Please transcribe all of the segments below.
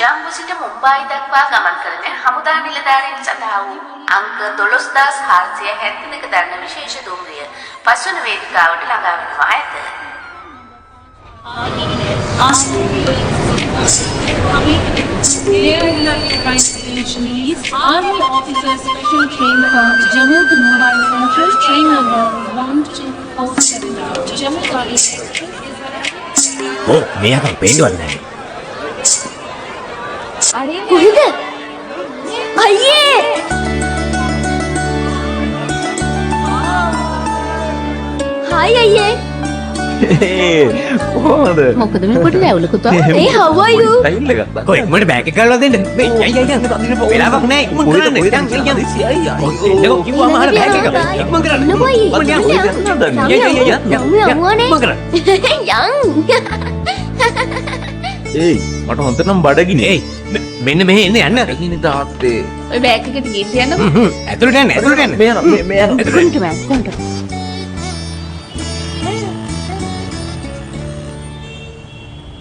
ජම්බු සිට මුම්බායි දක්වා ගමන් කරන හමුදා නිලධාරීන් සඳහා වූ අංක 12472 දරන විශේෂ දුම්රිය පස්වන වේදිකාවට ළඟා වෙනවා ඇත. Army officers special train from Jammu to Mumbai Central train number 1247 Jammu Tawi Oh, මේ අකයි පේන්නවත් නැහැ. අරේ කොහෙද? අයියේ! හායි අයියේ. කොහොමද? මොකද මේ පොඩි ලැවුලකුත් ආවා. Hey, how are you? Tile එක ගත්තා. කොයි මට බෑග් එක කරලා දෙන්න. මේ අයියා වෙලාවක් නැහැ. ඉක්මන් කරන්න. යන්. එන්නකො කිව්වම අහලා බෑග් එක. ඉක්මන් කරන්න. යන්. ඒයි මට හොඳටම බඩගිනි. ඒයි මෙන්න මෙහෙ එන්න යන්න. බඩගිනි තාත්තේ. ඔය බෑග් එකට ගිහින් යන්න. ඇතුළට යන්න. ඇතුළට යන්න. මේ යනවා. කොන්ට බෑග් කොන්ට.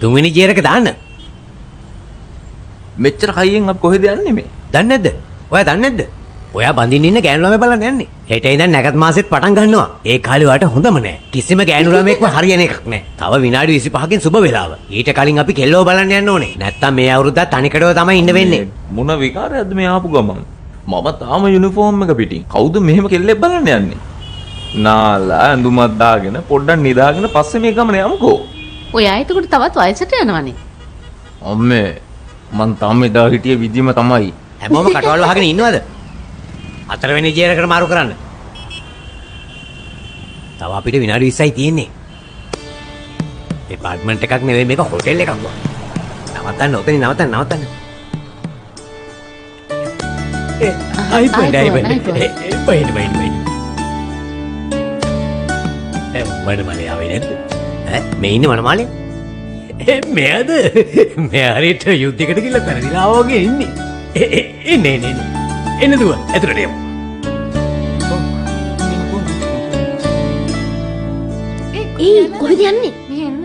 තුන්වෙනි ජීරක දාන්න. මෙච්චර හයියෙන් අපි කොහෙද යන්නේ මේ? දන්නේ නැද්ද? ඔයා දන්නේ නැද්ද? ඔයා බඳින්න ඉන්න ගෑනු ළමයි බලන්න යන්නේ. හෙට ඉඳන් නැකත් මාසෙත් පටන් ගන්නවා. ඒ කාලේ වාට හොඳම නෑ. කිසිම ගෑනු ළමයෙක්ව හරියන එකක් නෑ. තව විනාඩි 25කින් සුබ වෙලාව. ඊට කලින් අපි කෙල්ලව බලන්න යන්න ඕනේ. නැත්තම් මේ අවුරුද්දත් තනිකඩව තමයි ඉන්න වෙන්නේ. මොන විකාරයක්ද මේ ආපු ගමන්? මම තාම යුනිෆෝම් එක පිටින්. කවුද මෙහෙම කෙල්ලෙක් බලන්න යන්නේ? නාලා ඇඳුමක් දාගෙන පොඩ්ඩක් නිදාගෙන පස්සේ මේ ගමන යමුකෝ. ඔයා එතකොට තවත් වයසට යනවනේ. අම්මේ මං තාම එදා හිටිය විදිහම තමයි. හැමෝම කටවල් වහගෙන ඉන්නවද? හතරවෙනි ජීරකට මාරු කරන්න. තව අපිට විනාඩි 20යි තියෙන්නේ. ඩිපාර්ට්මන්ට් එකක් නෙවෙයි මේක හොටෙල් එකක් වගේ. නවත්තන්න ඔතනින් නවත්තන්න. අයිබන්. මනමාලේ ආවේ නැද්ද? මේ ඉන්නේ මනමාලේ? මෙයාද? මෙයා හරියට යුද්ධයකට ගිහලා පෙරදිලා වගේ ඉන්නේ. එන්නේ. එන්න දුව ඇතුළට යමු. ඒ කොහෙද යන්නේ? එන්න.